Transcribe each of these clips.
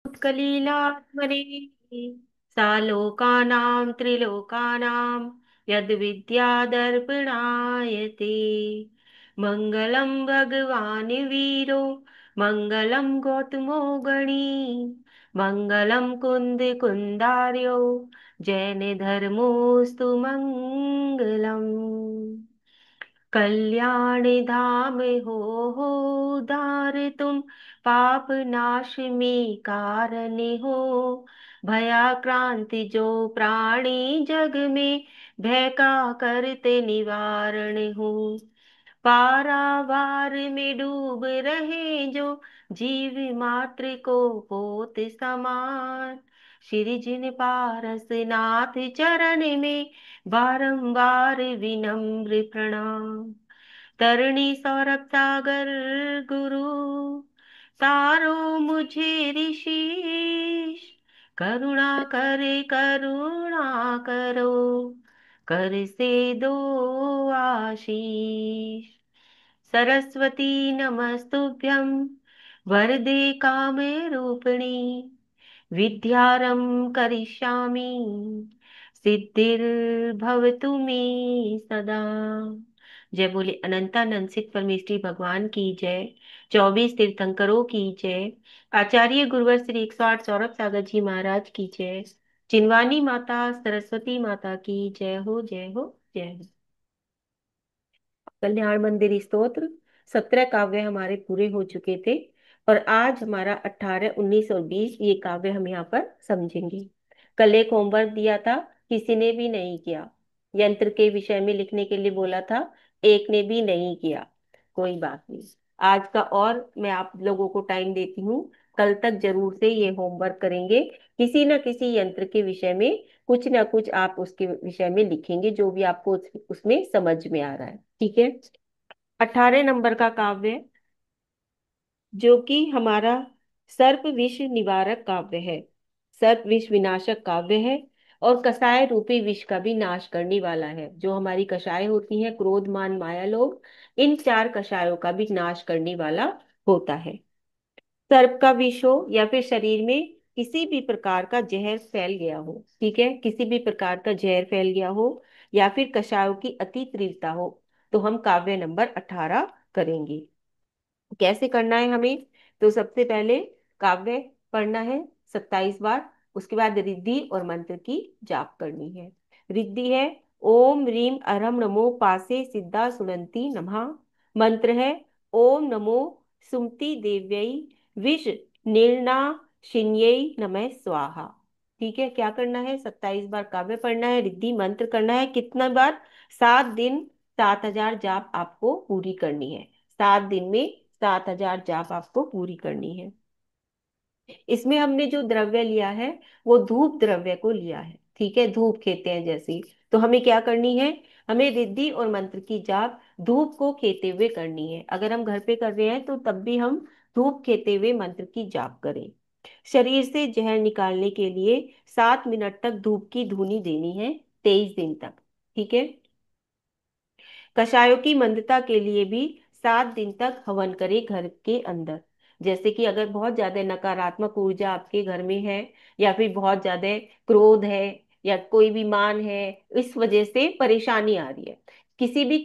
उत्कलीलात्मने सालोकानां त्रिलोकानां यद्विद्यादर्पणायते। मङ्गलं भगवान् वीरो मङ्गलं गौतमो गणी मङ्गलं कुन्दार्यो जैन धर्मोऽस्तु मङ्गलम्। कल्याणी धाम हो धारितुम पाप नाश में कारण हो। भयाक्रांति जो प्राणी जग में भय का करते निवारण हो। पारावार में डूब रहे जो जीव मात्र को पोत समान। श्री जिन पारस नाथ चरण में बारंबार विनम्र प्रणाम। तरणी सौरभ सागर गुरु तारो मुझे ऋषिश। करुणा करो कर से दो आशीष। सरस्वती नमस्तुभ्यं वरदे कामे रूपिणी विद्यारंभ करिष्यामि सिद्धिर्भवतु मे सदा। जय बोले अनंतानंद सिद्ध परमेष्ठी भगवान की जय। 24 तीर्थंकरों की जय। आचार्य गुरुवर श्री 108 सौरभ सागर जी महाराज की जय। चिन्वानी माता सरस्वती माता की जय हो जय हो जय हो। कल्याण मंदिर स्तोत्र 17 काव्य हमारे पूरे हो चुके थे और आज हमारा 18, 19 और 20 ये काव्य हम यहाँ पर समझेंगे। कल एक होमवर्क दिया था, किसी ने भी नहीं किया। यंत्र के विषय में लिखने के लिए बोला था, एक ने भी नहीं किया। कोई बात नहीं, आज का और मैं आप लोगों को टाइम देती हूँ। कल तक जरूर से ये होमवर्क करेंगे। किसी न किसी यंत्र के विषय में कुछ ना कुछ आप उसके विषय में लिखेंगे, जो भी आपको उसमें समझ में आ रहा है। ठीक है। 18 नंबर का काव्य जो कि हमारा सर्प विष निवारक काव्य है, सर्प विष विनाशक काव्य है और कषाय रूपी विष का भी नाश करने वाला है। जो हमारी कषाय होती हैं, क्रोध मान माया लोभ, इन चार कषायों का भी नाश करने वाला होता है। सर्प का विष हो या फिर शरीर में किसी भी प्रकार का जहर फैल गया हो, ठीक है, किसी भी प्रकार का जहर फैल गया हो या फिर कषायों की अति तीव्रता हो, तो हम काव्य नंबर 18 करेंगे। कैसे करना है हमें? तो सबसे पहले काव्य पढ़ना है 27 बार। उसके बाद रिद्धि और मंत्र की जाप करनी है। रिद्धि है ओम रीम अरहम नमो पासे सिद्धा सुनंती नमः। मंत्र है ओम नमो सुमति देव्यै विष निर्णा शिन्यै नमः स्वाहा। ठीक है, क्या करना है? 27 बार काव्य पढ़ना है, रिद्धि मंत्र करना है। कितना बार? 7 दिन 7,000 जाप आपको पूरी करनी है। 7 दिन में 7,000 जाप आपको पूरी करनी है। इसमें हमने जो द्रव्य लिया है वो धूप द्रव्य को लिया है। ठीक है, धूप खेते हैं जैसी। तो हमें क्या करनी है? हमें रिद्धि और मंत्र की जाप धूप को खेते हुए करनी है। अगर हम घर पे कर रहे हैं तो तब भी हम धूप खेते हुए मंत्र की जाप करें। शरीर से जहर निकालने के लिए 7 मिनट तक धूप की धूनी देनी है, 23 दिन तक। ठीक है। कषायों की मंदता के लिए भी 7 दिन तक हवन करें घर के अंदर। जैसे कि अगर बहुत ज्यादा नकारात्मक ऊर्जा आपके घर में है या फिर बहुत ज्यादा क्रोध है या कोई भी मान है, इस वजह से परेशानी आ रही है, किसी भी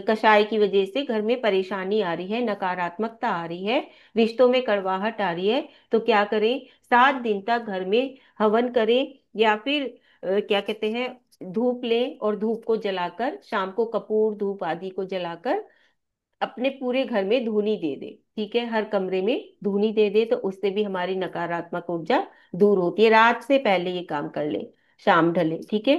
कषाय की वजह से घर में परेशानी आ रही है, नकारात्मकता आ रही है, रिश्तों में कड़वाहट आ रही है, तो क्या करें? 7 दिन तक घर में हवन करें या फिर क्या कहते हैं, धूप लें और धूप को जलाकर, शाम को कपूर धूप आदि को जलाकर अपने पूरे घर में धूनी दे दे। ठीक है, हर कमरे में धूनी दे दे, तो उससे भी हमारी नकारात्मक ऊर्जा दूर होती है। रात से पहले ये काम कर ले, शाम ढले। ठीक है,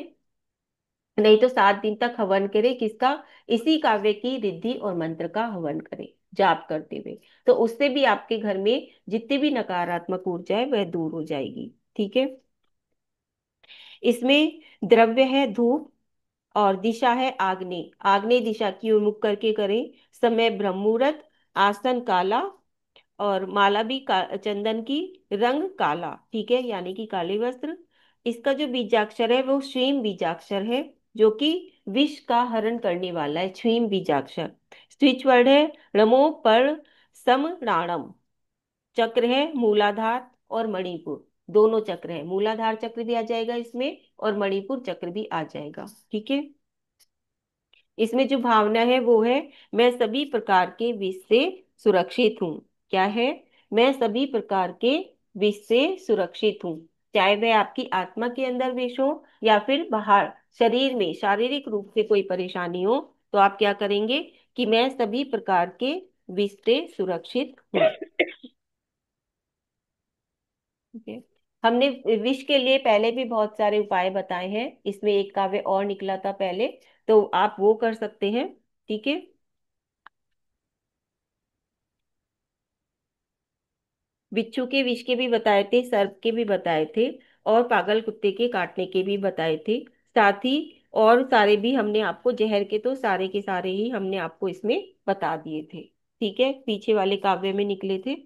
नहीं तो 7 दिन तक हवन करे किसका? इसी काव्य की रिद्धि और मंत्र का हवन करे जाप करते हुए। तो उससे भी आपके घर में जितनी भी नकारात्मक ऊर्जा है वह दूर हो जाएगी। ठीक है। इसमें द्रव्य है धूप और दिशा है आग्नेय। आग्नेय दिशा की ओर मुख करके करें। समय ब्रह्म मुहूर्त। आसन काला और माला भी चंदन की, रंग काला। ठीक है, यानी कि काले वस्त्र। इसका जो बीजाक्षर है वो श्रीम बीजाक्षर है, जो कि विष का हरण करने वाला है। श्रीम बीजाक्षर। स्विच वर्ड है रमो पर सम राणम। चक्र है मूलाधार। और मणिपुर, दोनों चक्र है। मूलाधार चक्र भी आ जाएगा इसमें और मणिपुर चक्र भी आ जाएगा। ठीक है। इसमें जो भावना है वो है, मैं सभी प्रकार के विष से सुरक्षित हूँ। क्या है? मैं सभी प्रकार के विष से सुरक्षित हूँ। चाहे वह आपकी आत्मा के अंदर विष हो या फिर बाहर शरीर में शारीरिक रूप से कोई परेशानी हो, तो आप क्या करेंगे कि मैं सभी प्रकार के विष से सुरक्षित हूँ। ठीक है। हमने विष के लिए पहले भी बहुत सारे उपाय बताए हैं, इसमें एक काव्य और निकला था पहले, तो आप वो कर सकते हैं। ठीक है। बिच्छू के विष के भी बताए थे, सर्प के भी बताए थे, और पागल कुत्ते के काटने के भी बताए थे। साथ ही और सारे भी हमने आपको, जहर के तो सारे के सारे ही हमने आपको इसमें बता दिए थे। ठीक है, पीछे वाले काव्य में निकले थे।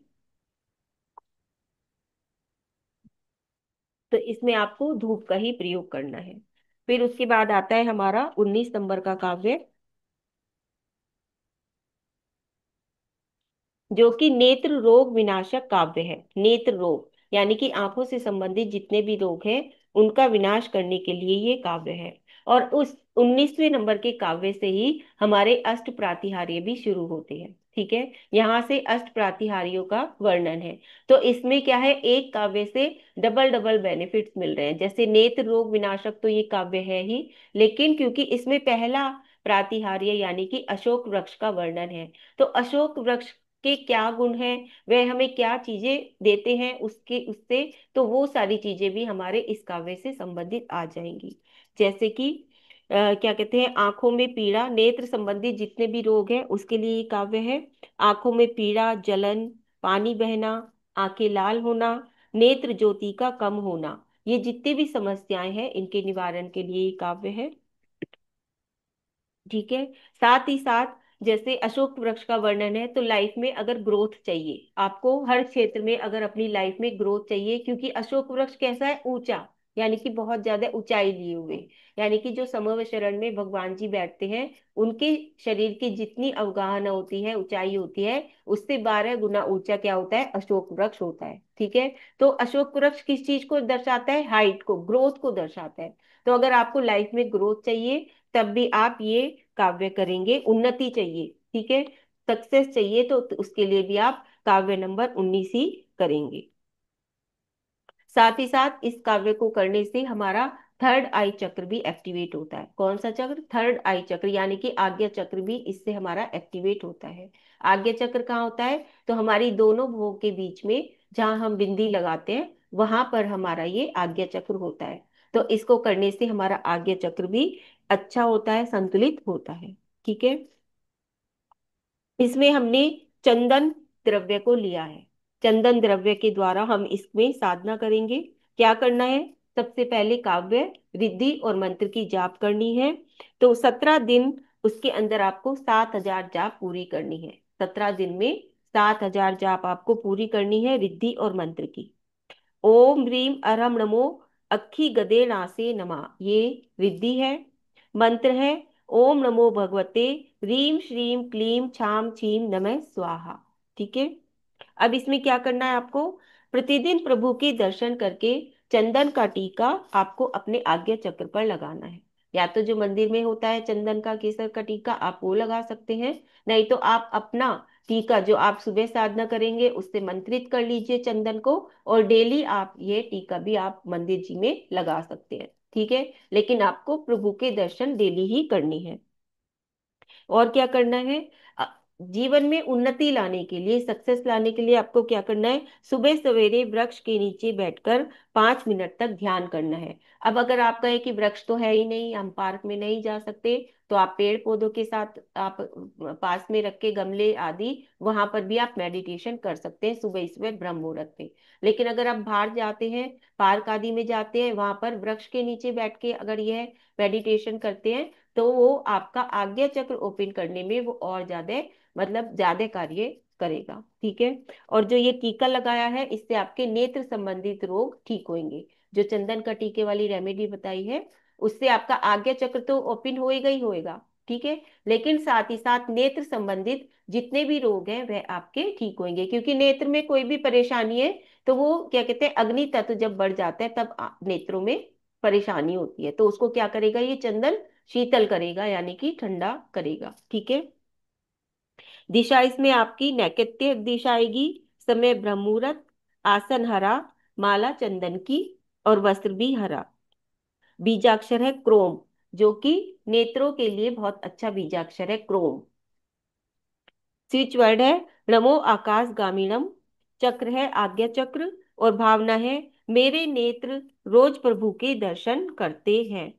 तो इसमें आपको धूप का ही प्रयोग करना है। फिर उसके बाद आता है हमारा 19 नंबर का काव्य, जो कि नेत्र रोग विनाशक काव्य है। नेत्र रोग यानी कि आंखों से संबंधित जितने भी रोग हैं उनका विनाश करने के लिए ये काव्य है। और उस 19वें नंबर के काव्य से ही हमारे अष्ट प्रातिहार्य भी शुरू होते हैं। ठीक है, यहाँ से अष्ट प्रातिहार्यों का वर्णन है। तो इसमें क्या है, एक काव्य से डबल डबल बेनिफिट्स मिल रहे हैं। जैसे नेत्र रोग विनाशक तो ये काव्य है ही, लेकिन क्योंकि इसमें पहला प्रातिहार्य यानी कि अशोक वृक्ष का वर्णन है, तो अशोक वृक्ष के क्या गुण हैं, वह हमें क्या चीजें देते हैं उसके उससे, तो वो सारी चीजें भी हमारे इस काव्य से संबंधित आ जाएंगी। जैसे कि क्या कहते हैं, आंखों में पीड़ा, नेत्र संबंधित जितने भी रोग हैं उसके लिए ये काव्य है। आंखों में पीड़ा, जलन, पानी बहना, आंखें लाल होना, नेत्र ज्योति का कम होना, ये जितनी भी समस्याएं हैं इनके निवारण के लिए ये काव्य है। ठीक है। साथ ही साथ जैसे अशोक वृक्ष का वर्णन है, तो लाइफ में अगर ग्रोथ चाहिए आपको, हर क्षेत्र में अगर अपनी लाइफ में ग्रोथ चाहिए, क्योंकि अशोक वृक्ष कैसा है, ऊंचा, यानी कि बहुत ज्यादा ऊंचाई लिए हुए, यानी कि जो समव शरण में भगवान जी बैठते हैं उनके शरीर की जितनी अवगाहना होती है, ऊंचाई होती है, उससे 12 गुना ऊंचा क्या होता है, अशोक वृक्ष होता है। ठीक है। तो अशोक वृक्ष किस चीज को दर्शाता है, हाइट को, ग्रोथ को दर्शाता है। तो अगर आपको लाइफ में ग्रोथ चाहिए तब भी आप ये काव्य करेंगे, उन्नति चाहिए, ठीक है, सक्सेस चाहिए, तो उसके लिए भी आप काव्य नंबर 19 ही करेंगे। साथ ही साथ इस काव्य को करने से हमारा थर्ड आई चक्र भी एक्टिवेट होता है। कौन सा चक्र, थर्ड आई चक्र, यानी कि आज्ञा चक्र भी इससे हमारा एक्टिवेट होता है। आज्ञा चक्र कहाँ होता है, तो हमारी दोनों भोग के बीच में जहां हम बिंदी लगाते हैं वहां पर हमारा ये आज्ञा चक्र होता है। तो इसको करने से हमारा आज्ञा चक्र भी अच्छा होता है, संतुलित होता है। ठीक है। इसमें हमने चंदन द्रव्य को लिया है। चंदन द्रव्य के द्वारा हम इसमें साधना करेंगे। क्या करना है, सबसे पहले काव्य, रिद्धि और मंत्र की जाप करनी है। तो 17 दिन उसके अंदर आपको 7,000 जाप पूरी करनी है। 17 दिन में 7,000 जाप आपको पूरी करनी है रिद्धि और मंत्र की। ओम ह्रीम अरहम नमो अक्खी गदे नासे नमा, ये रिद्धि है। मंत्र है ओम नमो भगवते रीम श्रीम क्लीम छाम छीम नमः स्वाहा। ठीक है। अब इसमें क्या करना है आपको, प्रतिदिन प्रभु के दर्शन करके चंदन का टीका आपको अपने आज्ञा चक्र पर लगाना है। या तो जो मंदिर में होता है चंदन का केसर का टीका आप वो लगा सकते हैं, नहीं तो आप अपना टीका जो आप सुबह साधना करेंगे उससे मंत्रित कर लीजिए चंदन को, और डेली आप ये टीका भी आप मंदिर जी में लगा सकते हैं। ठीक है। लेकिन आपको प्रभु के दर्शन डेली ही करनी है। और क्या करना है, अ, जीवन में उन्नति लाने के लिए, सक्सेस लाने के लिए आपको क्या करना है, सुबह सवेरे वृक्ष के नीचे बैठकर 5 मिनट तक ध्यान करना है। अब अगर आप कहें कि वृक्ष तो है ही नहीं, हम पार्क में नहीं जा सकते, तो आप पेड़ पौधों के साथ आप पास में रख के गमले आदि, वहां पर भी आप मेडिटेशन कर सकते हैं सुबह सुबह ब्रह्म मुहूर्त में। लेकिन अगर आप बाहर जाते हैं, पार्क आदि में जाते हैं, वहां पर वृक्ष के नीचे बैठ के अगर यह मेडिटेशन करते हैं, तो वो आपका आज्ञा चक्र ओपन करने में वो और ज्यादा, मतलब ज्यादा कार्य करेगा। ठीक है। और जो ये टीका लगाया है इससे आपके नेत्र संबंधित रोग ठीक होंगे। जो चंदन का टीके वाली रेमेडी बताई है उससे आपका आज्ञा चक्र तो ओपन होएगा ही होएगा। ठीक है। लेकिन साथ ही साथ नेत्र संबंधित जितने भी रोग हैं वह आपके ठीक होंगे, क्योंकि नेत्र में कोई भी परेशानी है तो वो क्या कहते हैं, अग्नि तत्व जब बढ़ जाता है तब नेत्रों में परेशानी होती है, तो उसको क्या करेगा ये चंदन, शीतल करेगा यानी कि ठंडा करेगा। ठीक है। दिशा इसमें आपकी नैकेत्य दिशा आएगी, समय ब्रह्म मुहूर्त, आसन हरा, माला चंदन की, और वस्त्र भी हरा। बीजाक्षर है क्रोम, जो कि नेत्रों के लिए बहुत अच्छा बीजाक्षर है क्रोम। स्विच वर्ड है नमो आकाश गामीणम, चक्र है आज्ञा चक्र, और भावना है मेरे नेत्र रोज प्रभु के दर्शन करते हैं।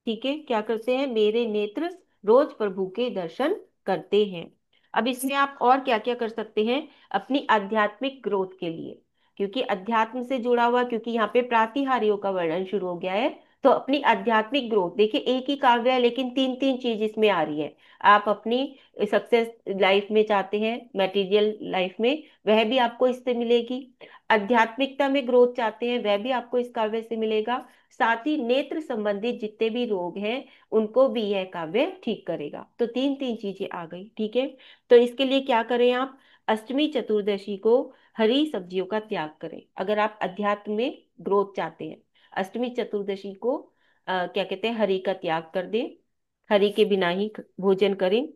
ठीक है, क्या करते हैं, मेरे नेत्र रोज प्रभु के दर्शन करते हैं। अब इसमें आप और क्या क्या कर सकते हैं अपनी आध्यात्मिक ग्रोथ के लिए, क्योंकि अध्यात्म से जुड़ा हुआ, क्योंकि यहाँ पे प्रातिहार्यों का वर्णन शुरू हो गया है, तो अपनी आध्यात्मिक ग्रोथ देखिए, एक ही काव्य है लेकिन तीन तीन चीज इसमें आ रही है। आप अपनी सक्सेस लाइफ में चाहते हैं, मटेरियल लाइफ में, वह भी आपको इससे मिलेगी। आध्यात्मिकता में ग्रोथ चाहते हैं, वह भी आपको इस काव्य से मिलेगा। साथ ही नेत्र संबंधित जितने भी रोग हैं उनको भी यह काव्य ठीक करेगा। तो तीन तीन चीजें आ गई। ठीक है। तो इसके लिए क्या करें आप, अष्टमी चतुर्दशी को हरी सब्जियों का त्याग करें अगर आप अध्यात्म में ग्रोथ चाहते हैं। अष्टमी चतुर्दशी को क्या कहते हैं, हरी का त्याग कर दें, हरी के बिना ही भोजन करें।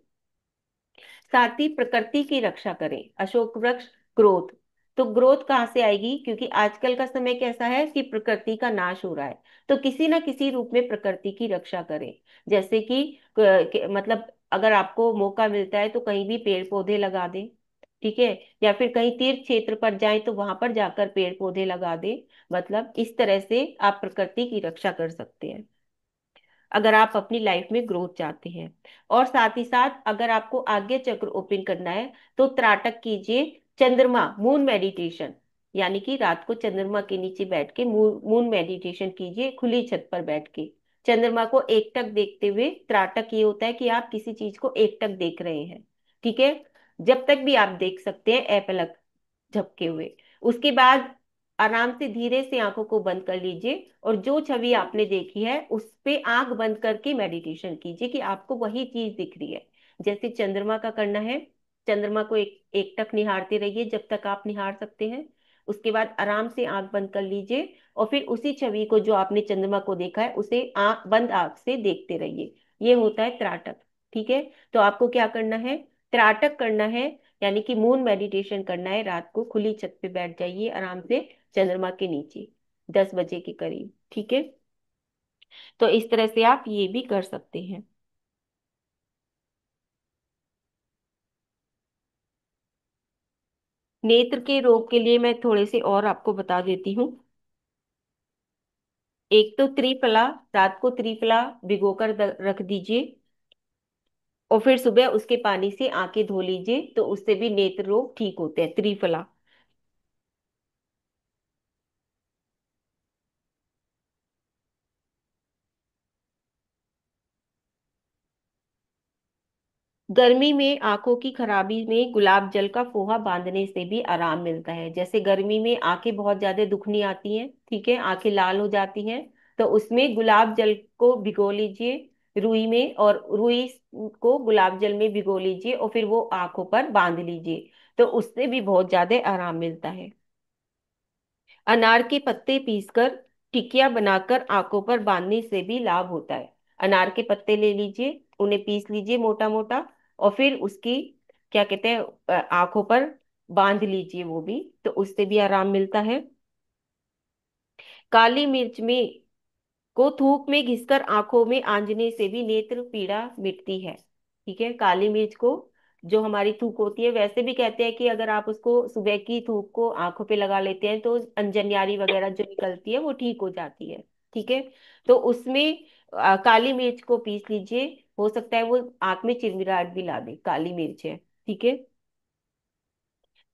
साथ ही प्रकृति की रक्षा करें, अशोक वृक्ष, ग्रोथ। तो ग्रोथ कहाँ से आएगी, क्योंकि आजकल का समय कैसा है कि प्रकृति का नाश हो रहा है, तो किसी ना किसी रूप में प्रकृति की रक्षा करें। जैसे कि मतलब अगर आपको मौका मिलता है तो कहीं भी पेड़ पौधे लगा दें। ठीक है। या फिर कहीं तीर्थ क्षेत्र पर जाएं तो वहां पर जाकर पेड़ पौधे लगा दें। मतलब इस तरह से आप प्रकृति की रक्षा कर सकते हैं अगर आप अपनी लाइफ में ग्रोथ चाहते हैं। और साथ ही साथ अगर आपको आज्ञा चक्र ओपन करना है तो त्राटक कीजिए, चंद्रमा मून मेडिटेशन, यानी कि रात को चंद्रमा के नीचे बैठ के मून मेडिटेशन कीजिए, खुली छत पर बैठ के चंद्रमा को एकटक देखते हुए। त्राटक ये होता है कि आप किसी चीज को एकटक देख रहे हैं। ठीक है। जब तक भी आप देख सकते हैं अपलक झपके हुए। उसके बाद आराम से धीरे से आंखों को बंद कर लीजिए, और जो छवि आपने देखी है उस पे आंख बंद करके मेडिटेशन कीजिए कि आपको वही चीज दिख रही है। जैसे चंद्रमा का करना है, चंद्रमा को एक टक निहारते रहिए जब तक आप निहार सकते हैं। उसके बाद आराम से आंख बंद कर लीजिए, और फिर उसी छवि को जो आपने चंद्रमा को देखा है उसे आंख बंद आंख से देखते रहिए। ये होता है त्राटक। ठीक है। तो आपको क्या करना है, त्राटक करना है, यानी कि मून मेडिटेशन करना है। रात को खुली छत पे बैठ जाइए आराम से चंद्रमा के नीचे 10 बजे के करीब। ठीक है। तो इस तरह से आप ये भी कर सकते हैं। नेत्र के रोग के लिए मैं थोड़े से और आपको बता देती हूँ। एक तो त्रिफला, रात को त्रिफला भिगोकर रख दीजिए, और फिर सुबह उसके पानी से आंखें धो लीजिए, तो उससे भी नेत्र रोग ठीक होते हैं, त्रिफला। गर्मी में आंखों की खराबी में गुलाब जल का फोहा बांधने से भी आराम मिलता है। जैसे गर्मी में आंखें बहुत ज्यादा दुखनी आती हैं, ठीक है, आंखें लाल हो जाती हैं, तो उसमें गुलाब जल को भिगो लीजिए रुई में, और रुई को गुलाब जल में भिगो लीजिए और फिर वो आंखों पर बांध लीजिए, तो उससे भी बहुत ज्यादा आराम मिलता है। अनार के पत्ते पीसकर टिकिया बनाकर आंखों पर बांधने से भी लाभ होता है। अनार के पत्ते ले लीजिए, उन्हें पीस लीजिए मोटा मोटा, और फिर उसकी क्या कहते हैं आंखों पर बांध लीजिए, वो भी, तो उससे भी आराम मिलता है। काली मिर्च में को धूप में घिसकर आंखों में आंजने से भी नेत्र पीड़ा मिटती है। ठीक है। काली मिर्च को, जो हमारी थूक होती है, वैसे भी कहते हैं कि अगर आप उसको सुबह की धूप को आंखों पे लगा लेते हैं तो अंजनियारी वगैरह जो निकलती है वो ठीक हो जाती है। ठीक है। तो उसमें काली मिर्च को पीस लीजिए, हो सकता है वो आंख में चिरमिराहट भी ला दे, काली मिर्च है। ठीक है।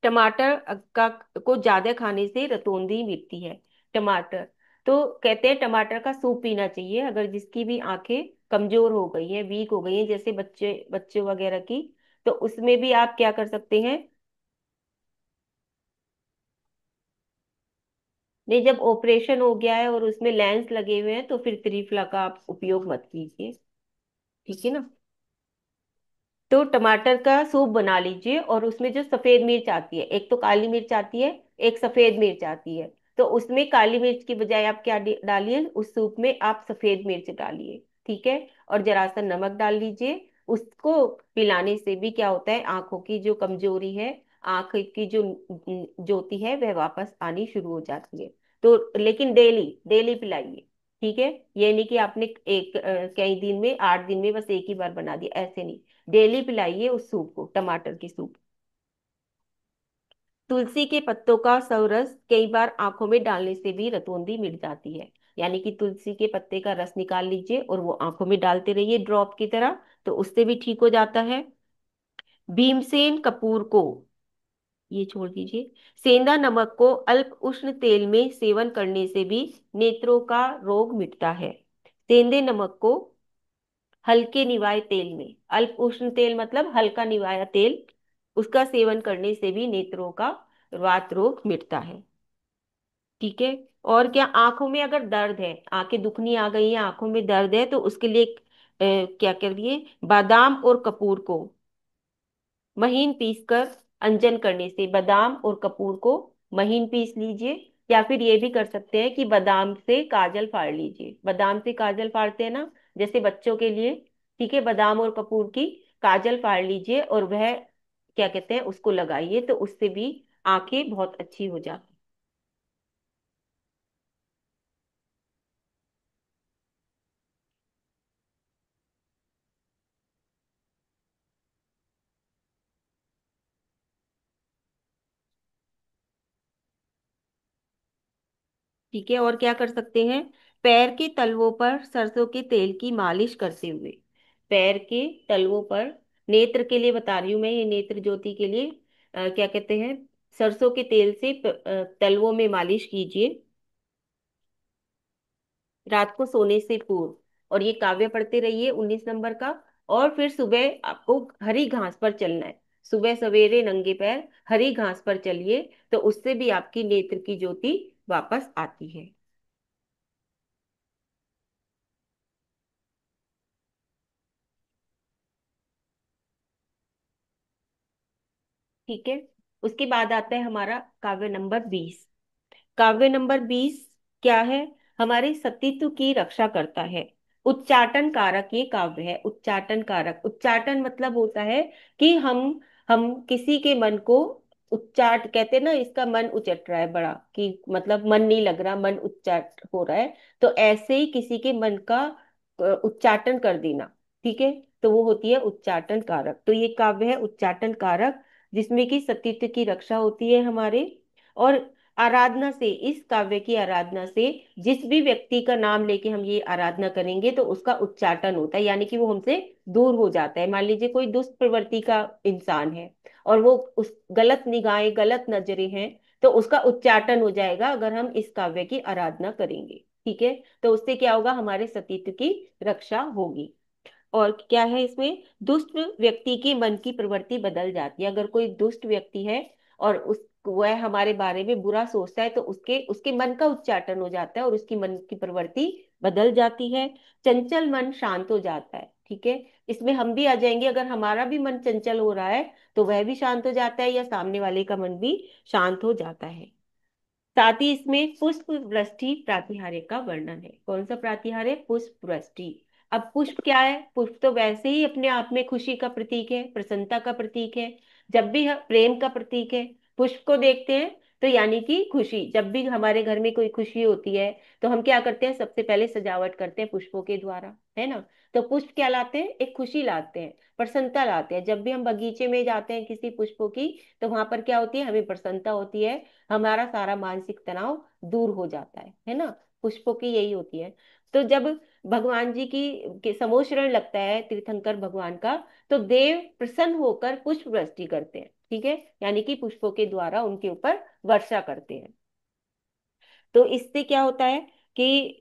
टमाटर का को ज्यादा खाने से रतौंधी मिटती है। टमाटर, तो कहते हैं टमाटर का सूप पीना चाहिए अगर जिसकी भी आंखें कमजोर हो गई हैं, वीक हो गई हैं, जैसे बच्चे बच्चे वगैरह की, तो उसमें भी आप क्या कर सकते हैं। नहीं, जब ऑपरेशन हो गया है और उसमें लेंस लगे हुए हैं तो फिर त्रिफला का आप उपयोग मत कीजिए। ठीक है ना। तो टमाटर का सूप बना लीजिए, और उसमें जो सफेद मिर्च आती है, एक तो काली मिर्च आती है, एक सफेद मिर्च आती है। तो उसमें काली मिर्च की बजाय आप क्या डालिए, उस सूप में आप सफेद मिर्च डालिए। ठीक है। और जरा सा नमक डाल लीजिए। उसको पिलाने से भी क्या होता है, आंखों की जो कमजोरी है, आंख की जो ज्योति है वह वापस आनी शुरू हो जाती है। तो लेकिन डेली डेली पिलाइए। ठीक है। ये नहीं कि आपने एक कई दिन में 8 दिन में बस एक ही बार बना दिया, ऐसे नहीं। डेली पिलाइए उस सूप को, टमाटर की सूप। तुलसी के पत्तों का सरस कई बार आंखों में डालने से भी रतौंधी मिट जाती है। यानी कि तुलसी के पत्ते का रस निकाल लीजिए और वो आंखों में डालते रहिए ड्रॉप की तरह, तो उससे भी ठीक हो जाता है। भीमसेन कपूर को, ये छोड़ दीजिए, सेंधा नमक को अल्प उष्ण तेल में सेवन करने से भी नेत्रों का रोग मिटता है। सेंधे नमक को हल्के निवाय तेल में, अल्प उष्ण तेल मतलब हल्का निवाया तेल, उसका सेवन करने से भी नेत्रों का वात रोग मिटता है। ठीक है। और क्या, आंखों में अगर दर्द है, आंखें दुखनी आ गई है, आंखों में दर्द है, तो उसके लिए क्या करिए, बादाम और कपूर को महीन पीसकर अंजन करने से, बादाम और कपूर को महीन पीस लीजिए। या फिर ये भी कर सकते हैं कि बादाम से काजल फाड़ लीजिए, बादाम से काजल फाड़ते हैं ना, जैसे बच्चों के लिए। ठीक है। बादाम और कपूर की काजल फाड़ लीजिए और वह क्या कहते हैं उसको लगाइए, तो उससे भी आंखें बहुत अच्छी हो जाती। ठीक है। और क्या कर सकते हैं, पैर के तलवों पर सरसों के तेल की मालिश करते हुए, पैर के तलवों पर, नेत्र के लिए बता रही हूँ मैं, ये नेत्र ज्योति के लिए क्या कहते हैं, सरसों के तेल से तलवों में मालिश कीजिए रात को सोने से पूर्व। और ये काव्य पढ़ते रहिए 19 नंबर का। और फिर सुबह आपको हरी घास पर चलना है, सुबह सवेरे नंगे पैर हरी घास पर चलिए, तो उससे भी आपकी नेत्र की ज्योति वापस आती है। ठीक है। उसके बाद आता है हमारा काव्य नंबर 20। काव्य नंबर 20 क्या है, हमारे सतीत्व की रक्षा करता है। उच्चाटन कारक ये काव्य है। उच्चाटन कारक, उच्चाटन मतलब होता है कि हम किसी के मन को उच्चाट कहते हैं ना, इसका मन उचट रहा है बड़ा, कि मतलब मन नहीं लग रहा, मन उच्चाट हो रहा है, तो ऐसे ही किसी के मन का उच्चाटन कर देना। ठीक है। तो वो होती है उच्चाटन कारक। तो ये काव्य है उच्चाटन कारक, जिसमें कि सतीत्व की रक्षा होती है हमारे। और आराधना से, इस काव्य की आराधना से जिस भी व्यक्ति का नाम लेके हम ये आराधना करेंगे तो उसका उच्चाटन होता है, यानी कि वो हमसे दूर हो जाता है। मान लीजिए कोई दुष्ट प्रवृत्ति का इंसान है और वो उस गलत निगाहें गलत नजरें हैं, तो उसका उच्चाटन हो जाएगा अगर हम इस काव्य की आराधना करेंगे। ठीक है। तो उससे क्या होगा, हमारे सतीत्व की रक्षा होगी। और क्या है इसमें, दुष्ट व्यक्ति के मन की प्रवृत्ति बदल जाती है। अगर कोई दुष्ट व्यक्ति है और उस वह हमारे बारे में बुरा सोचता है, तो उसके उसके मन का उच्चाटन हो जाता है और उसकी मन की प्रवृत्ति बदल जाती है। चंचल मन शांत हो जाता है। ठीक है। इसमें हम भी आ जाएंगे, अगर हमारा भी मन चंचल हो रहा है तो वह भी शांत हो जाता है, या सामने वाले का मन भी शांत हो जाता है। साथ ही इसमें पुष्प वृष्टि प्रातिहार्य का वर्णन है। कौन सा प्रातिहार्य, पुष्प वृष्टि। अब पुष्प क्या है, पुष्प तो वैसे ही अपने आप में खुशी का प्रतीक है, प्रसन्नता का प्रतीक है। जब भी प्रेम का प्रतीक है, पुष्प को देखते हैं तो यानी कि खुशी, जब भी हमारे घर में कोई खुशी होती है तो हम क्या करते हैं, सबसे पहले सजावट करते हैं पुष्पों के द्वारा, है ना। तो पुष्प क्या लाते हैं, एक खुशी लाते हैं, प्रसन्नता लाते हैं। जब भी हम बगीचे में जाते हैं किसी पुष्पों की, तो वहां पर क्या होती है, हमें प्रसन्नता होती है, हमारा सारा मानसिक तनाव दूर हो जाता है ना। पुष्पों की यही होती है। तो जब भगवान जी की के समोशरण लगता है तीर्थंकर भगवान का, तो देव प्रसन्न होकर पुष्प वृष्टि करते हैं। ठीक है। यानी कि पुष्पों के द्वारा उनके ऊपर वर्षा करते हैं। तो इससे क्या होता है कि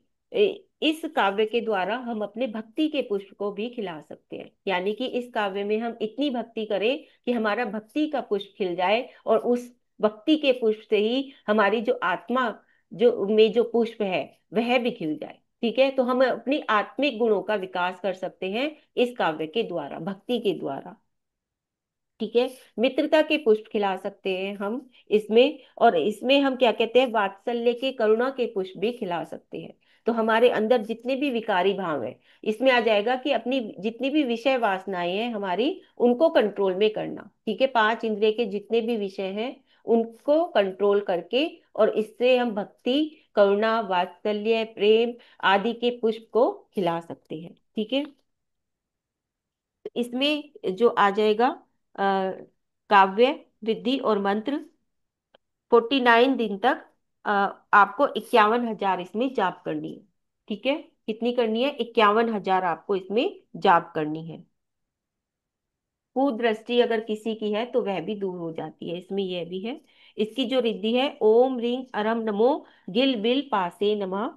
इस काव्य के द्वारा हम अपने भक्ति के पुष्प को भी खिला सकते हैं। यानी कि इस काव्य में हम इतनी भक्ति करें कि हमारा भक्ति का पुष्प खिल जाए, और उस भक्ति के पुष्प से ही हमारी जो आत्मा जो में जो पुष्प है वह भी खिल जाए। ठीक है। तो हम अपनी आत्मिक गुणों का विकास कर सकते हैं इस काव्य के द्वारा, भक्ति के द्वारा। ठीक है। मित्रता के पुष्प खिला सकते हैं हम इसमें, और इसमें हम क्या कहते हैं, वात्सल्य के, करुणा के पुष्प भी खिला सकते हैं। तो हमारे अंदर जितने भी विकारी भाव है, इसमें आ जाएगा कि अपनी जितनी भी विषय वासनाएं हैं हमारी, उनको कंट्रोल में करना। ठीक है, पांच इंद्रिय के जितने भी विषय हैं उनको कंट्रोल करके, और इससे हम भक्ति, करुणा, वात्सल्य, प्रेम आदि के पुष्प को खिला सकते हैं। ठीक है। इसमें जो आ जाएगा काव्य, रिद्धि और मंत्र, 49 दिन तक अ, आपको 51,000 इसमें जाप करनी है। ठीक है, कितनी करनी है? 51,000 आपको इसमें जाप करनी है। कुदृष्टि अगर किसी की है तो वह भी दूर हो जाती है, इसमें यह भी है। इसकी जो रिद्धि है, ओम ह्रीं अरम नमो गिल बिल पासे नमः।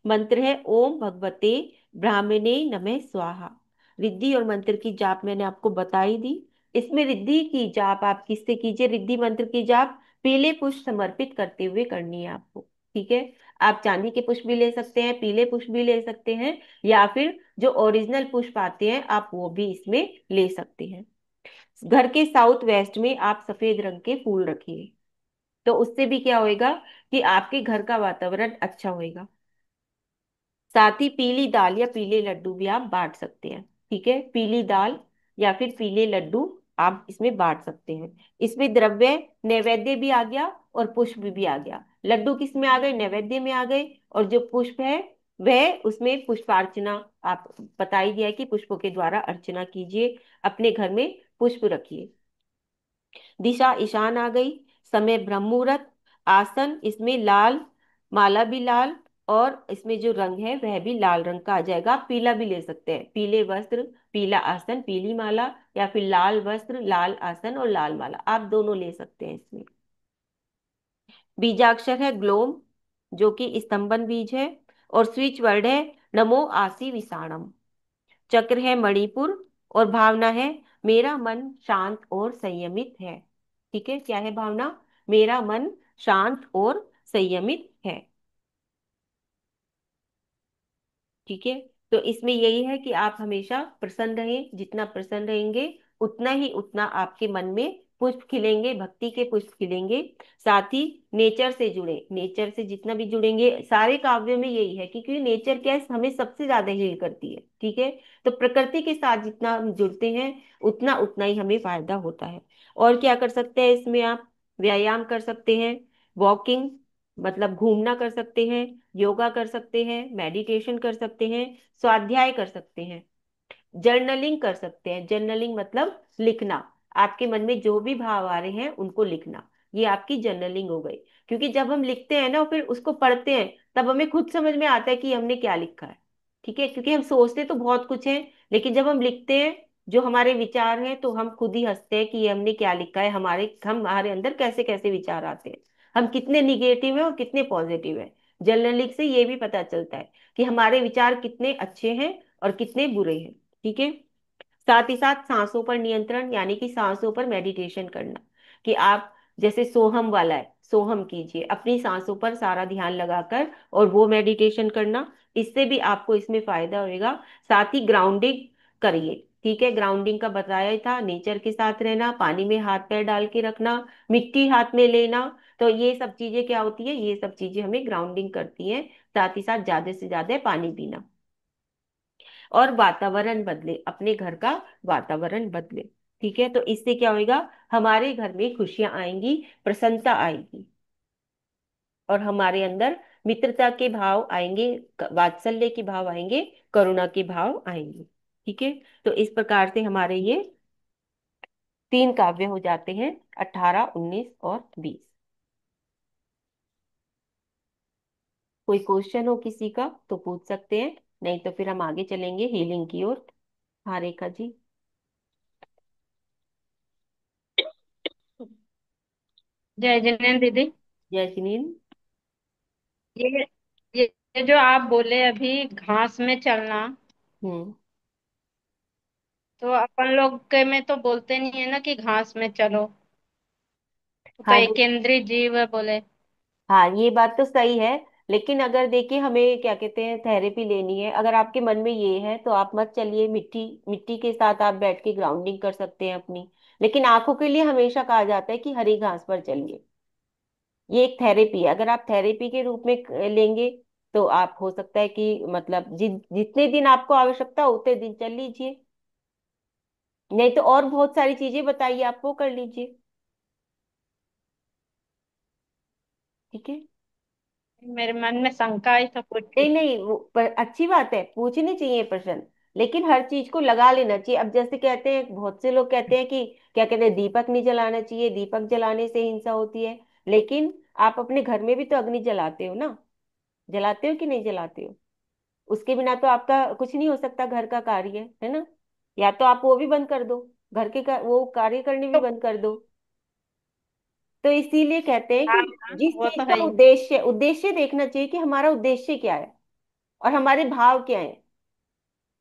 मंत्र है ओम भगवते ब्राह्मणे नमः स्वाहा। रिद्धि और मंत्र की जाप मैंने आपको बताई दी। इसमें रिद्धि की जाप आप किससे कीजिए? रिद्धि मंत्र की जाप पीले पुष्प समर्पित करते हुए करनी है आपको। ठीक है, आप चांदी के पुष्प भी ले सकते हैं, पीले पुष्प भी ले सकते हैं, या फिर जो ओरिजिनल पुष्प आते हैं आप वो भी इसमें ले सकते हैं। घर के साउथ वेस्ट में आप सफेद रंग के फूल रखिए, तो उससे भी क्या होएगा कि आपके घर का वातावरण अच्छा होएगा। साथ ही पीली दाल या पीले लड्डू भी आप बांट सकते हैं। ठीक है, पीली दाल या फिर पीले लड्डू आप इसमें बांट सकते हैं। इसमें द्रव्य नैवेद्य भी आ गया और पुष्प भी आ गया। लड्डू किस में आ गए? नैवेद्य में आ गए। और जो पुष्प है वह उसमें पुष्पार्चना, आप बता ही दिया है कि पुष्पों के द्वारा अर्चना कीजिए। अपने घर में पुष्प रखिए। दिशा ईशान आ गई। समय ब्रह्म मुहूर्त। आसन इसमें लाल, माला भी लाल, और इसमें जो रंग है वह भी लाल रंग का आ जाएगा। आप पीला भी ले सकते हैं, पीले वस्त्र, पीला आसन, पीली माला, या फिर लाल वस्त्र, लाल आसन और लाल माला, आप दोनों ले सकते हैं इसमें। बीजाक्षर है ग्लोम, जो कि स्तंभन बीज है। और स्विच वर्ड है नमो आसी विसाणम। चक्र है मणिपुर, और भावना है मेरा मन शांत और संयमित है। ठीक है, क्या है भावना? मेरा मन शांत और संयमित है। ठीक है, तो इसमें यही है कि आप हमेशा प्रसन्न रहें। जितना प्रसन्न रहेंगे उतना आपके मन में पुष्प खिलेंगे, भक्ति के पुष्प खिलेंगे। साथ ही नेचर से जुड़े, नेचर से जितना भी जुड़ेंगे, सारे काव्यों में यही है, क्योंकि नेचर क्या है, हमें सबसे ज्यादा हील करती है। ठीक है, तो प्रकृति के साथ जितना हम जुड़ते हैं उतना उतना ही हमें फायदा होता है। और क्या कर सकते हैं इसमें? आप व्यायाम कर सकते हैं, वॉकिंग मतलब घूमना कर सकते हैं, योगा कर सकते हैं, मेडिटेशन कर सकते हैं, स्वाध्याय कर सकते हैं, जर्नलिंग कर सकते हैं। जर्नलिंग मतलब लिखना, आपके मन में जो भी भाव आ रहे हैं उनको लिखना, ये आपकी जर्नलिंग हो गई। क्योंकि जब हम लिखते हैं ना और फिर उसको पढ़ते हैं, तब हमें खुद समझ में आता है कि हमने क्या लिखा है। ठीक है, क्योंकि हम सोचते तो बहुत कुछ है, लेकिन जब हम लिखते हैं जो हमारे विचार हैं, तो हम खुद ही हंसते हैं कि ये हमने क्या लिखा है, हमारे अंदर कैसे कैसे विचार आते हैं, हम कितने निगेटिव है और कितने पॉजिटिव है। जर्नलिंग से ये भी पता चलता है कि हमारे विचार कितने अच्छे हैं और कितने बुरे हैं। ठीक है, साथ ही साथ सांसों पर नियंत्रण, यानी कि सांसों पर मेडिटेशन करना, कि आप जैसे सोहम वाला है, सोहम कीजिए अपनी सांसों पर सारा ध्यान लगाकर, और वो मेडिटेशन करना, इससे भी आपको इसमें फायदा होएगा। साथ ही ग्राउंडिंग करिए। ठीक है, ग्राउंडिंग का बताया ही था, नेचर के साथ रहना, पानी में हाथ पैर डाल के रखना, मिट्टी हाथ में लेना। तो ये सब चीजें क्या होती है? ये सब चीजें हमें ग्राउंडिंग करती हैं। साथ ही साथ ज्यादा से ज्यादा पानी पीना, और वातावरण बदले, अपने घर का वातावरण बदले। ठीक है, तो इससे क्या होएगा? हमारे घर में खुशियां आएंगी, प्रसन्नता आएगी, और हमारे अंदर मित्रता के भाव आएंगे, वात्सल्य के भाव आएंगे, करुणा के भाव आएंगे। ठीक है, तो इस प्रकार से हमारे ये 3 काव्य हो जाते हैं, 18, 19 और 20। कोई क्वेश्चन हो किसी का तो पूछ सकते हैं, नहीं तो फिर हम आगे चलेंगे हीलिंग की ओर। हाँ रेखा जी। जय जिनेन्द्र दीदी। जय जिनेन्द्र। ये ये जो आप बोले अभी घास में चलना, हम्म। तो अपन लोग के में तो बोलते नहीं है ना कि घास में चलो, वो तो हाँ एक केंद्रीय जीव है बोले। हाँ, ये बात तो सही है। लेकिन अगर देखिए, हमें क्या कहते हैं, थेरेपी लेनी है, अगर आपके मन में ये है तो आप मत चलिए। मिट्टी मिट्टी के साथ आप बैठ के ग्राउंडिंग कर सकते हैं अपनी। लेकिन आंखों के लिए हमेशा कहा जाता है कि हरी घास पर चलिए। ये एक थेरेपी है, अगर आप थेरेपी के रूप में लेंगे तो आप हो सकता है कि मतलब जितने दिन आपको आवश्यकता हो उतने दिन चल लीजिए। नहीं तो और बहुत सारी चीजें बताइए, आप वो कर लीजिए। ठीक है। मेरे मन में शंका आई तो पूछ ली। नहीं नहीं, वो अच्छी बात है, पूछने चाहिए प्रश्न। लेकिन हर चीज को लगा लेना चाहिए। अब जैसे कहते हैं, बहुत से लोग कहते हैं कि क्या कहते हैं, दीपक नहीं जलाना चाहिए, दीपक जलाने से हिंसा होती है। लेकिन आप अपने घर में भी तो अग्नि जलाते हो ना, जलाते हो कि नहीं जलाते हो? उसके बिना तो आपका कुछ नहीं हो सकता, घर का कार्य है ना। या तो आप वो भी बंद कर दो, घर के वो कार्य करने भी तो बंद कर दो। तो इसीलिए कहते हैं हाँ कि हाँ, जिस वो चीज तो का है ही। उद्देश्य उद्देश्य देखना चाहिए कि हमारा उद्देश्य क्या है और हमारे भाव क्या है।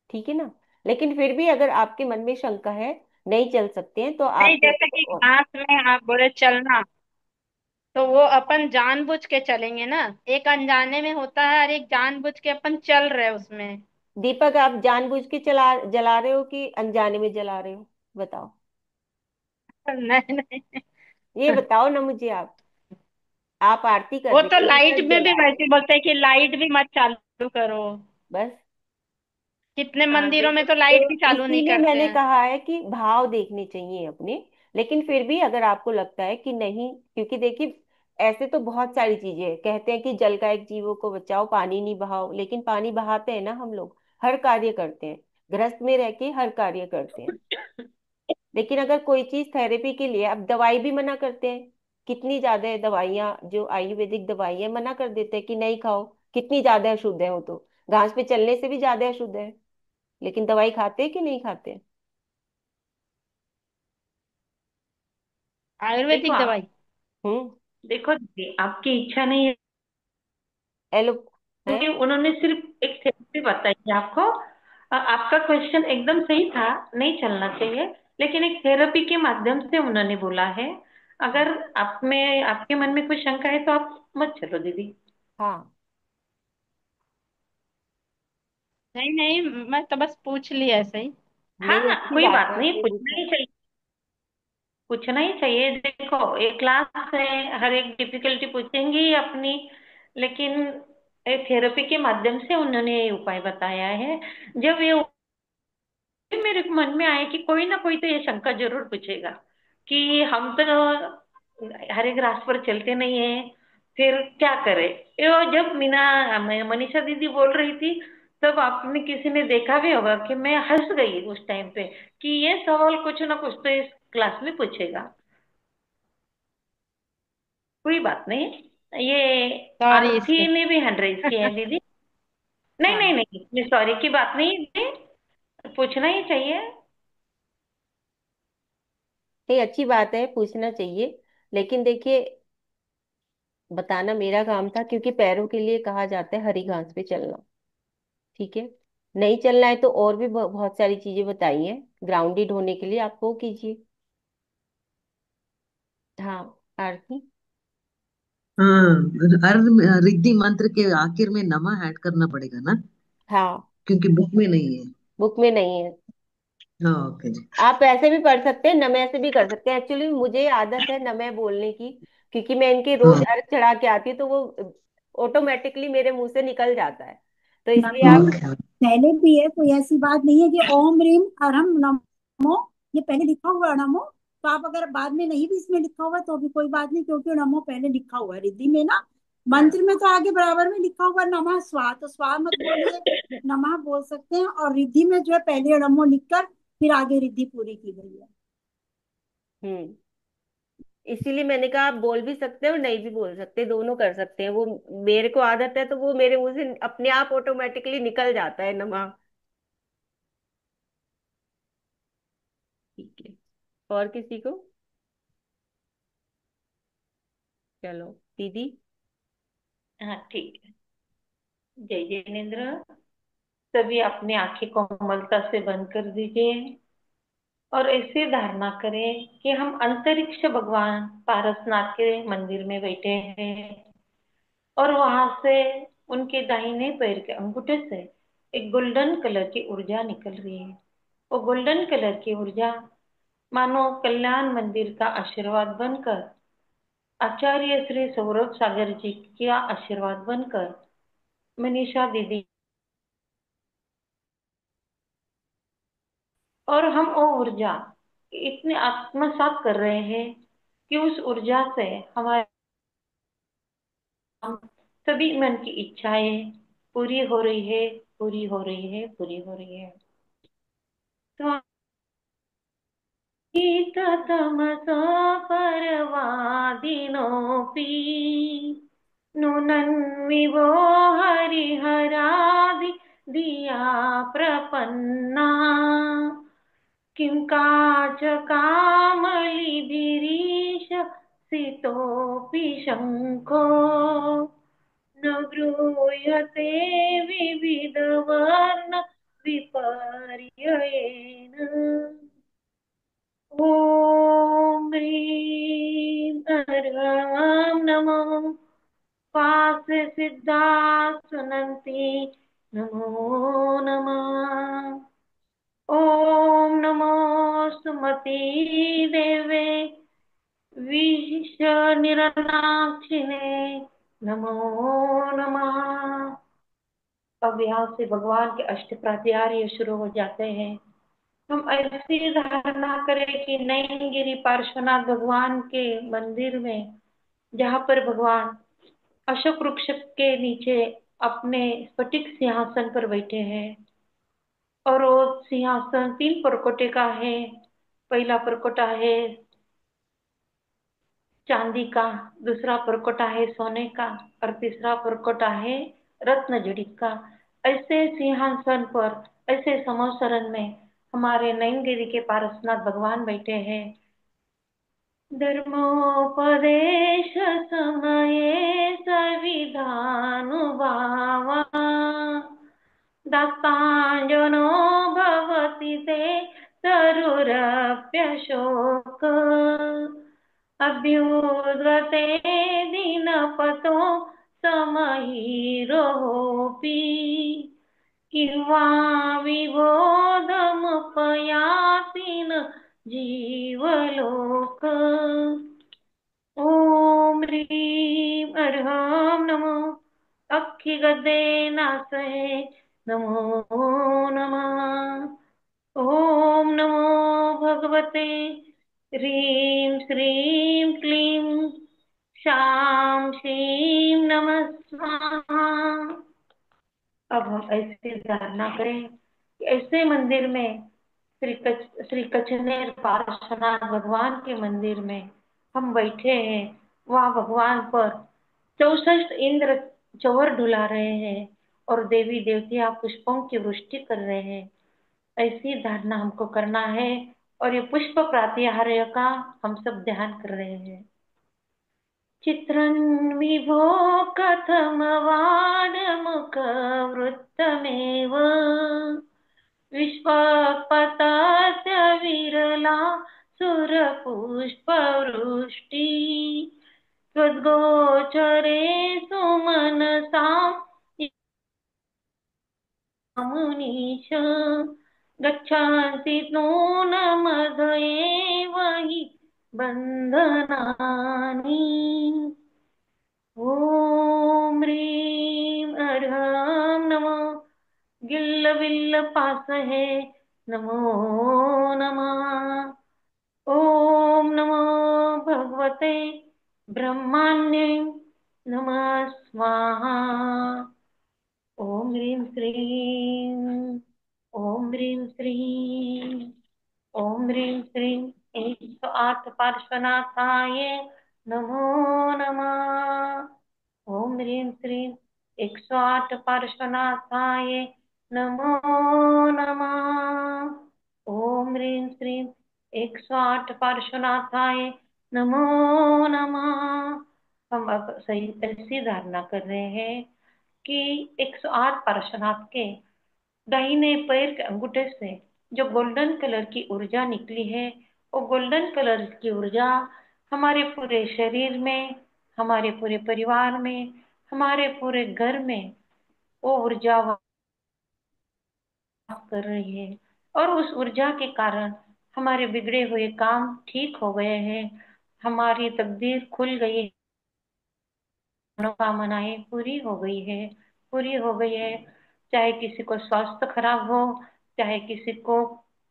ठीक है ना। लेकिन फिर भी अगर आपके मन में शंका है, नहीं चल सकते हैं, तो नहीं, आप जैसे कि घास में आप बोले चलना, तो वो अपन जानबूझ के चलेंगे ना। एक अनजाने में होता है और एक जानबूझ के अपन चल रहे हैं उसमें। दीपक आप जानबूझ के चला जला रहे हो कि अनजाने में जला रहे हो? बताओ। नहीं नहीं, ये बताओ ना मुझे आप आरती कर वो रहे तो हो, लाइट दीपक में भी जला रहे हो। वैसे ही बोलते हैं कि लाइट भी मत चालू करो। बस। कितने हाँ मंदिरों देखो, में तो तो लाइट भी चालू नहीं इसीलिए करते मैंने हैं। कहा है कि भाव देखने चाहिए अपने। लेकिन फिर भी अगर आपको लगता है कि नहीं, क्योंकि देखिए ऐसे तो बहुत सारी चीजें हैं, कहते हैं कि जल का एक जीवों को बचाओ, पानी नहीं बहाओ, लेकिन पानी बहाते हैं ना हम लोग, हर कार्य करते हैं, गृहस्थ में रह के हर कार्य करते हैं। लेकिन अगर कोई चीज थेरेपी के लिए, अब दवाई भी मना करते हैं, कितनी ज्यादा दवाइयाँ जो आयुर्वेदिक दवाइयाँ मना कर देते हैं कि नहीं खाओ, कितनी ज्यादा अशुद्ध है वो तो, घास पे चलने से भी ज्यादा अशुद्ध है। लेकिन दवाई खाते हैं कि नहीं खाते? देखो आयुर्वेदिक आप, दवाई। हम्म। देखो दीदी, आपकी इच्छा नहीं है, एलो है। क्योंकि उन्होंने सिर्फ एक थेरेपी बताई है आपको। आपका क्वेश्चन एकदम सही था, नहीं चलना चाहिए, लेकिन एक थेरेपी के माध्यम से उन्होंने बोला है। अगर आप में आपके मन में कोई शंका है तो आप मत चलो दीदी। हाँ। नहीं नहीं, मैं तो बस पूछ ली ऐसे ही। हाँ नहीं, हाँ, अच्छी कोई बात बात है नहीं, आपने पूछना पूछा। ही चाहिए। पूछना ही चाहिए, देखो एक क्लास है, हर एक डिफिकल्टी पूछेंगी ही अपनी। लेकिन एक थेरेपी के माध्यम से उन्होंने ये उपाय बताया है। जब ये मेरे मन में आया कि कोई ना कोई तो ये शंका जरूर पूछेगा कि हम तो हर एक रास्ते पर चलते नहीं है, फिर क्या करें। ये जब मनीषा दीदी बोल रही थी, तब आपने किसी ने देखा भी होगा कि मैं हंस गई उस टाइम पे कि ये सवाल कुछ ना कुछ तो इस क्लास में पूछेगा। कोई बात नहीं, ये सॉरी इसके। आरती ने भी हैंड रेज किए हैं दीदी। नहीं हाँ नहीं नहीं, सॉरी की बात नहीं दीदी, पूछना ही चाहिए। ये अच्छी बात है, पूछना चाहिए। लेकिन देखिए, बताना मेरा काम था, क्योंकि पैरों के लिए कहा जाता है हरी घास पे चलना। ठीक है। नहीं चलना है तो और भी बहुत सारी चीजें बताई हैं ग्राउंडेड होने के लिए, आप वो कीजिए। हाँ। आरती। हाँ, रिद्धि मंत्र के आखिर में नमः ऐड करना पड़ेगा ना, हाँ, क्योंकि बुक में नहीं है। बुक में नहीं है। हाँ, ओके जी। आप ऐसे भी पढ़ सकते हैं, नमः से भी कर सकते हैं। एक्चुअली मुझे आदत है नमः बोलने की, क्योंकि मैं इनके रोज हाँ, अर्घ चढ़ा के आती हूँ, तो वो ऑटोमेटिकली मेरे मुंह से निकल जाता है। तो इसलिए आप। ओके। पहले भी है, कोई ऐसी बात नहीं है कि ओम रीम अरहम नमो ये पहले लिखा हुआ है नमो। तो आप अगर बाद में नहीं भी इसमें लिखा हुआ है तो भी कोई बात नहीं, क्योंकि नमो पहले लिखा हुआ है रिद्धि में ना। हाँ। मंत्र में तो आगे बराबर में लिखा हुआ है नमः स्वा, तो स्वा मत बोलिए, नमः बोल सकते हैं। और रिद्धि में जो है पहले नमो लिखकर फिर आगे रिद्धि पूरी की गई है। हम्म। इसीलिए मैंने कहा आप बोल भी सकते हो, नहीं भी बोल सकते, दोनों कर सकते हैं वो। मेरे को आदत है तो वो मेरे मुंह से अपने आप ऑटोमेटिकली निकल जाता है नमः। ठीक है। और किसी को? चलो दीदी। हाँ ठीक है। जय जिनेन्द्र। सभी अपनी आंखें कोमलता से बंद कर दीजिए और ऐसे धारणा करें कि हम अंतरिक्ष भगवान पारसनाथ के मंदिर में बैठे हैं, और वहां से उनके दाहिने पैर के अंगूठे से एक गोल्डन कलर की ऊर्जा निकल रही है। वो गोल्डन कलर की ऊर्जा मानो कल्याण मंदिर का आशीर्वाद बनकर, आचार्य श्री सौरभ सागर जी का आशीर्वाद बनकर, मनीषा दीदी और हम वो ऊर्जा इतने आत्मसात कर रहे हैं कि उस ऊर्जा से हमारे सभी मन की इच्छाएं पूरी हो रही है, पूरी हो रही है, पूरी हो रही है। तो तमसो परवादिनोऽपि नूनन्विवो हरिहरादि धिया प्रपन्ना किं काच कामलिभिरीश सितोऽपि शङ्खो न ब्रूयते विविधवर्ण विपर्ययेण। ॐ ह्रीं अर्हं नमो पास सिद्धा सुनन्ति नमो नमः। ॐ नमो सुमति देवे विष निरनाक्षिणे नमो नमः। अब यहाँ से भगवान के अष्ट प्रात्यार्य शुरू हो जाते हैं। हम ऐसी धारणा करें कि नैनगिरी पार्श्वनाथ भगवान के मंदिर में, जहाँ पर भगवान अशोक वृक्ष के नीचे अपने स्फटिक सिंहासन पर बैठे हैं, और वो सिंहासन 3 परकोटे का है। पहला परकोटा है चांदी का, दूसरा परकोटा है सोने का, और तीसरा परकोटा है रत्न जड़ित का। ऐसे सिंहासन पर, ऐसे समवसरण में हमारे नैनगिरी के पारसनाथ भगवान बैठे हैं। धर्मोपदेश समये सविधानुभावा दास्तांजनो भवति ते तरुरप्यशोक अभ्युद्गते दीनपतो समहीरोऽपि किंवा विबोधमुपयाति न जीवलोक। ॐ ह्रीं अर्हं नमो अक्षिगदे नासये नमो नमः। ॐ नमो भगवते ह्रीं श्रीं क्लीं शां शीं नमः स्वाहा। अब हम ऐसी धारणा करें कि ऐसे मंदिर में, श्री कचनेर पार्श्वनाथ भगवान के मंदिर में हम बैठे हैं। वहाँ भगवान पर 64 इंद्र चवर डुला रहे हैं और देवी देवतियां पुष्पों की वृष्टि कर रहे हैं। ऐसी धारणा हमको करना है, और ये पुष्प प्रातिहार्य का हम सब ध्यान कर रहे हैं। चित्रं विभो कथमवाडमुखवृत्तमेव विश्वपतस्य विरला सुरपुष्पवृष्टि त्वद्गोचरे सुमनसां मुनीश गच्छन्ति नूनमदये वहि बन्धनानि। ॐ ह्रीं अर्हं नमो गिल्ल बिल्ल पास है नमो नमः। ॐ नमो भगवते ब्रह्मण्ये नमः स्वाहा। ॐ ह्रीं श्रीं ॐ ह्रीं श्रीं ॐ ह्रीं श्रीं 108 पार्श्वनाथाय नमो नमः। ॐ ह्रीं श्रीं 108 पार्श्वनाथाय नमो नमः। ॐ ह्रीं श्रीं 108 पार्श्वनाथाय नमो नमः। हम अब सही ऐसी धारणा कर रहे हैं कि 108 पार्श्वनाथ के दाहिने पैर के अंगूठे से जो गोल्डन कलर की ऊर्जा निकली है, वो गोल्डन कलर की ऊर्जा हमारे पूरे शरीर में, हमारे पूरे परिवार में, हमारे पूरे घर में वो ऊर्जा वास कर रही है। और उस ऊर्जा के कारण हमारे बिगड़े हुए काम ठीक हो गए हैं, हमारी तकदीर खुल गई, मनोकामनाएं पूरी हो गई है, पूरी हो गई है। चाहे किसी को स्वास्थ्य खराब हो, चाहे किसी को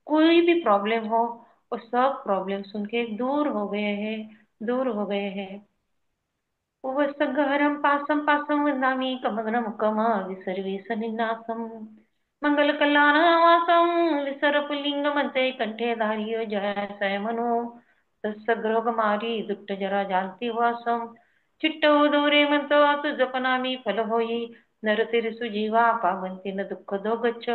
कोई भी प्रॉब्लम हो, वो सब प्रॉब्लम सुन के दूर हो गए हैं, दूर हो गए हैं। उपसर्गहरं पासं पासं वन्दामि कमगनमुखम विसर्वेशनिनाशम मंगलकल्याणवासं विसर्पलिंगमते कंठे धारियो जय मनो तत्सग्रोगमारी दुष्टजरा जान्ति वासं चिट्टो दूरे मंतो तु जपनामि फल होई नरतिरिसु जीवा पावन्ति न दुःख दो गच्छ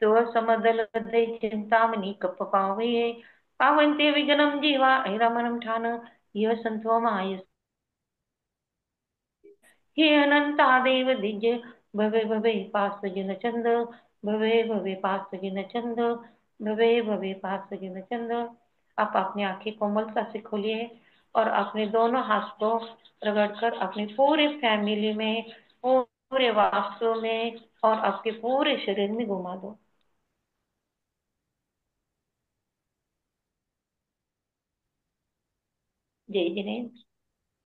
तो समदल दे चिंतामणि कप पावे पावन्ते विघ्नं जीवा ऐरमनं ठान यः सन्तो माय हे अनंतादेव दिज भवे भवे पास जिन चंद भवे भवे पास जिन चंद भवे भवे पास जिन चंद। आप अपनी आंखें कोमलता से खोलिए और अपने दोनों हाथ को रगड़कर अपनी पूरे फैमिली में, पूरे वास्तु में और आपके पूरे शरीर में घुमा दो। जय जिनेन्द्र।